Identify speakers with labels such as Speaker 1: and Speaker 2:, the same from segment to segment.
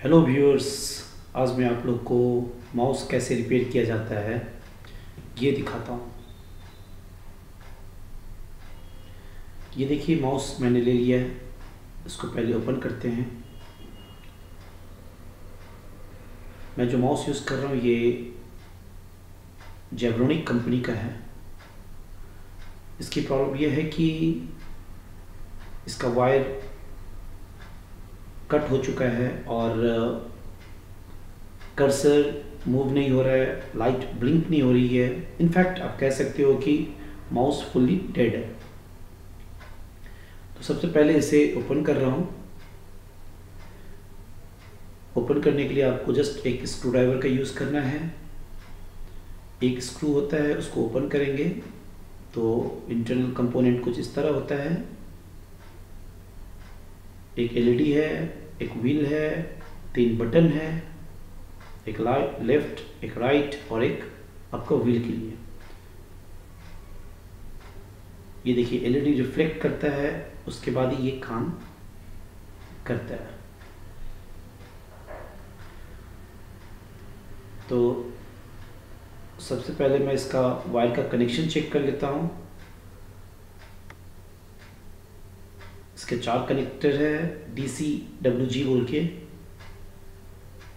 Speaker 1: Hello viewers. आज मैं आप लोग को माउस कैसे रिपेयर किया जाता है ये दिखाता हूँ। ये देखिए माउस मैंने ले लिया है। इसको पहले ओपन करते हैं। मैं जो माउस यूज़ कर रहा हूँ ये जेब्रोनिक कंपनी का है। इसकी प्रॉब्लम ये है कि इसका वायर कट हो चुका है और कर्सर मूव नहीं हो रहा है, लाइट ब्लिंक नहीं हो रही है। इनफैक्ट आप कह सकते हो कि माउस फुल्ली डेड है। तो सबसे पहले इसे ओपन कर रहा हूँ। ओपन करने के लिए आपको जस्ट एक स्क्रू ड्राइवर का यूज़ करना है। एक स्क्रू होता है, उसको ओपन करेंगे तो इंटरनल कंपोनेंट कुछ इस तरह होता है। एक एलईडी है, एक व्हील है, 3 बटन है, एक लेफ्ट, एक राइट और एक आपका व्हील के लिए। ये देखिए एलईडी रिफ्लेक्ट करता है, उसके बाद ही ये काम करता है। तो सबसे पहले मैं इसका वायर का कनेक्शन चेक कर लेता हूँ। इसके 4 कनेक्टर है, DC WG बोल के।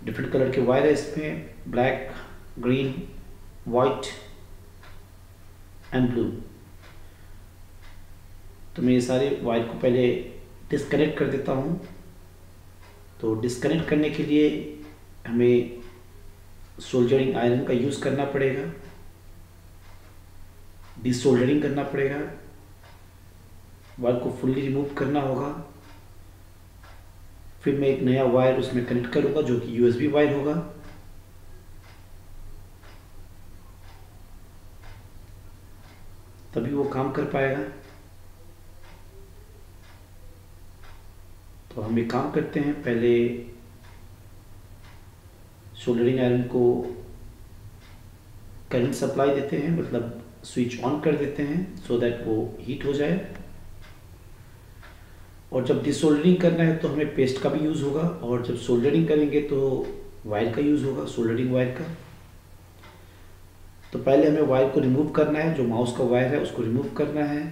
Speaker 1: डिफरेंट कलर के वायर है इसमें, black, green, white and blue. तो मैं ये सारे वायर को पहले डिस्कनेक्ट कर देता हूँ। तो डिस्कनेक्ट करने के लिए हमें सोल्डरिंग आयरन का यूज़ करना पड़ेगा, डिसोल्डरिंग करना पड़ेगा, वायर को फुल्ली रिमूव करना होगा। फिर मैं एक नया वायर उसमें कनेक्ट करूँगा जो कि USB वायर होगा। तभी वो काम कर पाएगा। तो हम एक काम करते हैं, पहले सोल्डरिंग आयरन को करंट सप्लाई देते हैं, मतलब स्विच ऑन कर देते हैं सो दैट वो हीट हो जाए। और जब डिसोल्डरिंग करना है तो हमें पेस्ट का भी यूज़ होगा, और जब सोल्डरिंग करेंगे तो वायर का यूज़ होगा, सोल्डरिंग वायर का। तो पहले हमें वायर को रिमूव करना है, जो माउस का वायर है उसको रिमूव करना है।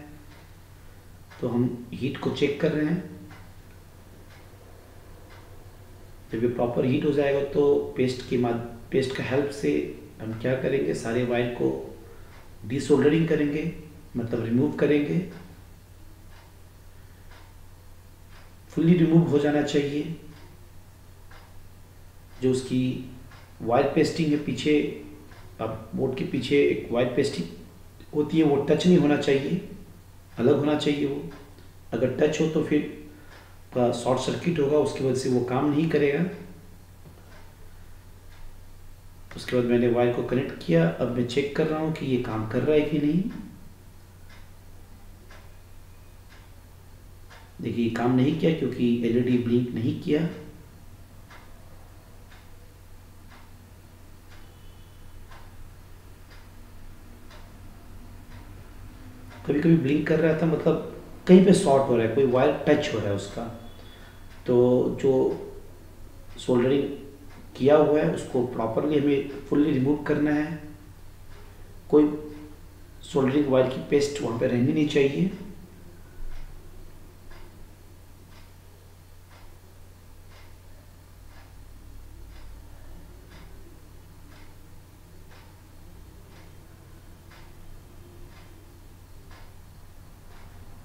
Speaker 1: तो हम हीट को चेक कर रहे हैं। जब ये प्रॉपर हीट हो जाएगा तो पेस्ट का हेल्प से हम क्या करेंगे, सारे वायर को डिसोल्डरिंग करेंगे, मतलब रिमूव करेंगे। फुल्ली रिमूव हो जाना चाहिए। जो उसकी वायर पेस्टिंग है पीछे, अब बोर्ड के पीछे एक वायर पेस्टिंग होती है, वो टच नहीं होना चाहिए, अलग होना चाहिए वो। अगर टच हो तो फिर शॉर्ट सर्किट होगा, उसकी वजह से वो काम नहीं करेगा। उसके बाद मैंने वायर को कनेक्ट किया। अब मैं चेक कर रहा हूँ कि ये काम कर रहा है कि नहीं। देखिए काम नहीं किया क्योंकि एलईडी ब्लिंक नहीं किया। कभी कभी ब्लिंक कर रहा था, मतलब कहीं पे शॉर्ट हो रहा है, कोई वायर टच हो रहा है उसका। तो जो सोल्डरिंग किया हुआ है उसको प्रॉपरली हमें फुल्ली रिमूव करना है। कोई सोल्डरिंग वायर की पेस्ट वहाँ पे रहनी नहीं चाहिए।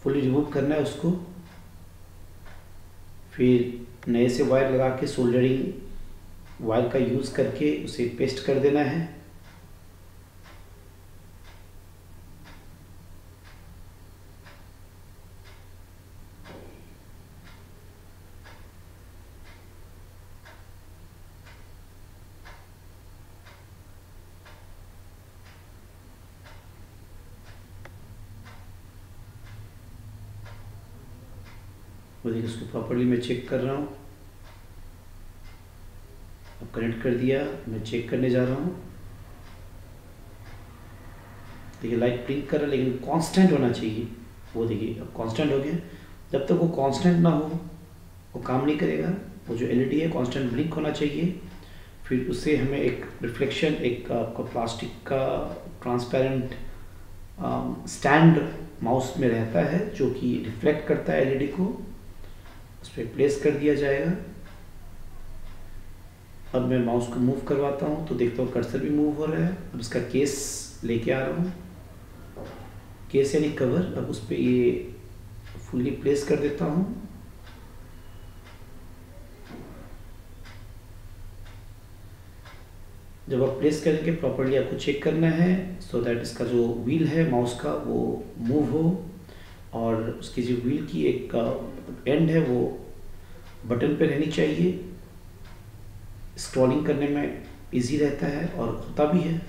Speaker 1: फुल्ली रिमूव करना है उसको। फिर नए से वायर लगा के सोल्डरिंग वायर का यूज़ करके उसे पेस्ट कर देना है। वो देखिए उसको प्रॉपरली मैं चेक कर रहा हूँ। अब कनेक्ट कर दिया, मैं चेक करने जा रहा हूँ। देखिए लाइट ब्लिंक कर रहा है लेकिन कांस्टेंट होना चाहिए। वो देखिए अब कांस्टेंट हो गया। जब तक वो कांस्टेंट ना हो वो काम नहीं करेगा। वो जो एलईडी है कांस्टेंट ब्लिंक होना चाहिए। फिर उससे हमें एक रिफ्लेक्शन, एक आपका प्लास्टिक का ट्रांसपेरेंट स्टैंड माउस में रहता है जो कि रिफ्लेक्ट करता है एलईडी को, उस पर प्लेस कर दिया जाएगा। अब मैं माउस को मूव करवाता हूँ तो देखता हूँ कर्सर भी मूव हो रहा है। अब इसका केस लेके आ रहा हूँ, केस यानी कवर, अब उस पर ये फुल्ली प्लेस कर देता हूँ। जब आप प्लेस करेंगे प्रॉपर्ली आपको चेक करना है सो दैट इसका जो व्हील है माउस का वो मूव हो, और उसकी जो व्हील की एक एंड है वो बटन पे रहनी चाहिए। स्क्रॉलिंग करने में इजी रहता है और होता भी है।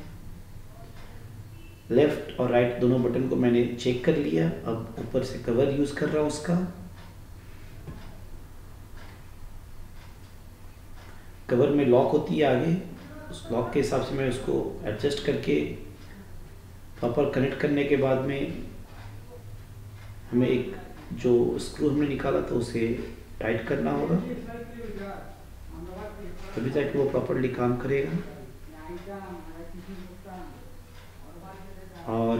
Speaker 1: लेफ्ट और राइट दोनों बटन को मैंने चेक कर लिया। अब ऊपर से कवर यूज़ कर रहा हूँ उसका। कवर में लॉक होती है आगे, उस लॉक के हिसाब से मैं उसको एडजस्ट करके प्रॉपर कनेक्ट करने के बाद में हमें एक जो स्क्रू हमने निकाला था उसे टाइट करना होगा, तभी जाके वो प्रॉपर्ली काम करेगा। और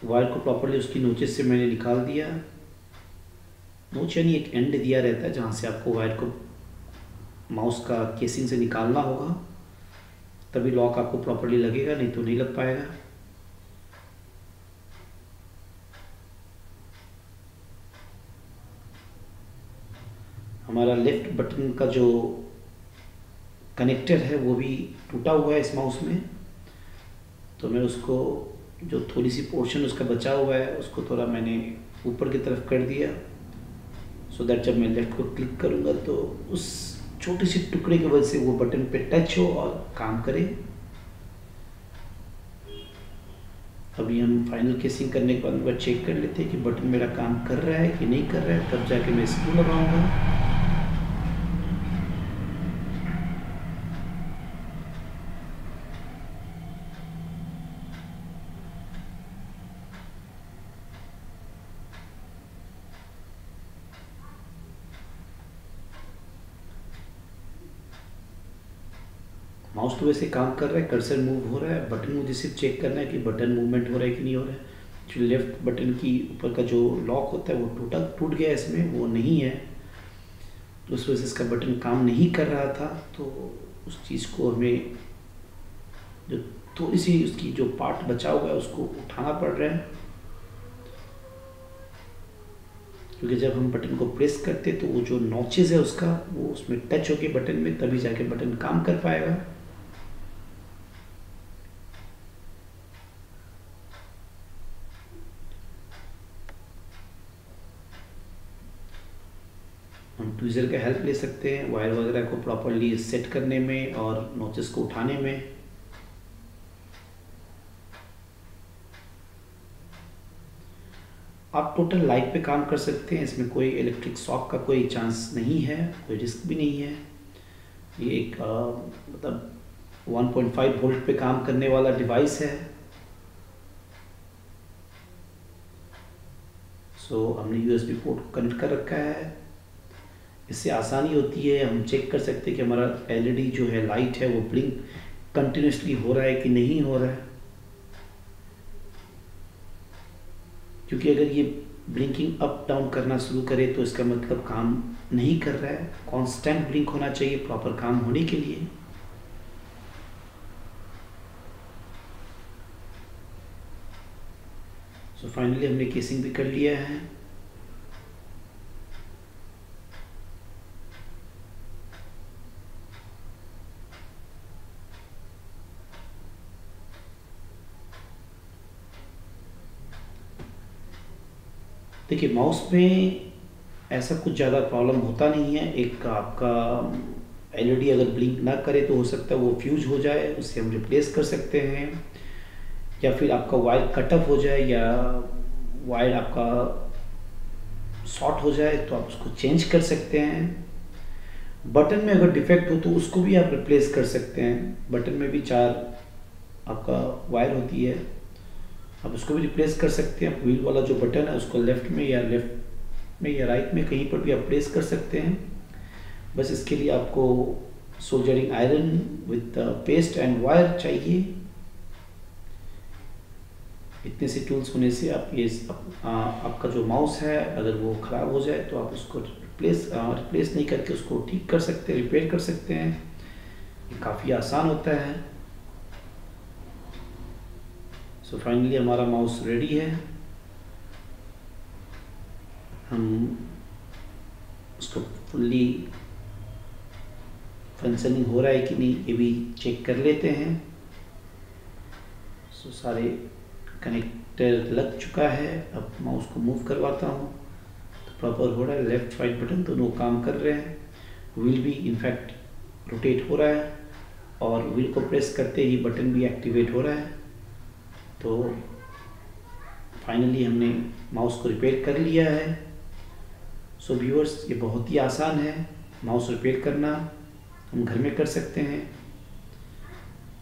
Speaker 1: वायर को प्रॉपर्ली उसकी नोचेस से मैंने निकाल दिया। नोच यानी एक एंड दिया रहता है जहाँ से आपको वायर को माउस का केसिंग से निकालना होगा, तभी लॉक आपको प्रॉपर्ली लगेगा, नहीं तो नहीं लग पाएगा। हमारा लेफ्ट बटन का जो कनेक्टर है वो भी टूटा हुआ है इस माउस में, तो मैं उसको जो थोड़ी सी पोर्शन उसका बचा हुआ है उसको थोड़ा मैंने ऊपर की तरफ कर दिया, सो दैट जब मैं लेफ्ट को क्लिक करूँगा तो उस छोटी सी टुकड़े की वजह से वो बटन पे टच हो और काम करे। अभी हम फाइनल केसिंग करने के बाद एक बार चेक कर लेते हैं कि बटन मेरा काम कर रहा है कि नहीं कर रहा है, तब जाके मैं स्क्रू लगाऊंगा। माउस तो वैसे काम कर रहा है, कर्सर मूव हो रहा है, बटन मुझे सिर्फ चेक करना है कि बटन मूवमेंट हो रहा है कि नहीं हो रहा है। जो लेफ्ट बटन की ऊपर का जो लॉक होता है वो टूट गया, इसमें वो नहीं है, तो उस वजह से इसका बटन काम नहीं कर रहा था। तो उस चीज़ को हमें जो थोड़ी सी उसकी जो पार्ट बचा हुआ है उसको उठाना पड़ रहा है, क्योंकि जब हम बटन को प्रेस करते तो वो जो नॉचेज है उसका वो उसमें टच होके बटन में, तभी जाके बटन काम कर पाएगा। हम ट्वीज़र का हेल्प ले सकते हैं वायर वगैरह को प्रॉपर्ली सेट करने में और नॉचेस को उठाने में। आप टोटल लाइट पे काम कर सकते हैं, इसमें कोई इलेक्ट्रिक शॉक का कोई चांस नहीं है, कोई रिस्क भी नहीं है। ये एक मतलब 1.5 वोल्ट पे काम करने वाला डिवाइस है। सो हमने यूएसबी पोर्ट को कनेक्ट कर रखा है, इससे आसानी होती है, हम चेक कर सकते हैं कि हमारा एलईडी जो है लाइट है वो ब्लिंक कंटिन्यूसली हो रहा है कि नहीं हो रहा है। क्योंकि अगर ये ब्लिंकिंग अप डाउन करना शुरू करे तो इसका मतलब काम नहीं कर रहा है। कांस्टेंट ब्लिंक होना चाहिए प्रॉपर काम होने के लिए। सो फाइनली हमने केसिंग भी कर लिया है। देखिए माउस में ऐसा कुछ ज़्यादा प्रॉब्लम होता नहीं है। एक आपका एलईडी अगर ब्लिंक ना करे तो हो सकता है वो फ्यूज हो जाए, उससे हम रिप्लेस कर सकते हैं, या फिर आपका वायर कट ऑफ हो जाए या वायर आपका शॉर्ट हो जाए तो आप उसको चेंज कर सकते हैं। बटन में अगर डिफेक्ट हो तो उसको भी आप रिप्लेस कर सकते हैं। बटन में भी 4 आपका वायर होती है, आप उसको भी रिप्लेस कर सकते हैं। व्हील वाला जो बटन है उसको लेफ्ट में या राइट में कहीं पर भी आप प्लेस कर सकते हैं। बस इसके लिए आपको soldering iron with paste and wire चाहिए। इतने से टूल्स होने से आप आपका जो माउस है अगर वो ख़राब हो जाए तो आप उसको रिप्लेस नहीं करके उसको ठीक कर सकते हैं, रिपेयर कर सकते हैं। ये काफ़ी आसान होता है। सो फाइनली हमारा माउस रेडी है। हम उसको फुल्ली फंक्शनिंग हो रहा है कि नहीं ये भी चेक कर लेते हैं। सो सारे कनेक्टर लग चुका है। अब माउस को मूव करवाता हूँ तो प्रॉपर हो रहा है। लेफ्ट राइट बटन दोनों काम कर रहे हैं। व्हील भी इनफैक्ट रोटेट हो रहा है और व्हील को प्रेस करते ही बटन भी एक्टिवेट हो रहा है। तो फाइनली हमने माउस को रिपेयर कर लिया है। सो व्यूअर्स, ये बहुत ही आसान है माउस रिपेयर करना, हम घर में कर सकते हैं।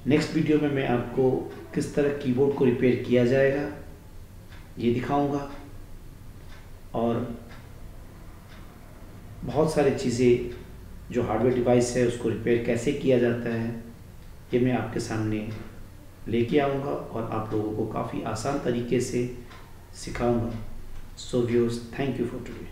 Speaker 1: नेक्स्ट वीडियो में मैं आपको किस तरह कीबोर्ड को रिपेयर किया जाएगा ये दिखाऊंगा, और बहुत सारी चीज़ें जो हार्डवेयर डिवाइस है उसको रिपेयर कैसे किया जाता है ये मैं आपके सामने लेके आऊँगा और आप लोगों को काफ़ी आसान तरीके से सिखाऊंगा। So viewers, thank you for today.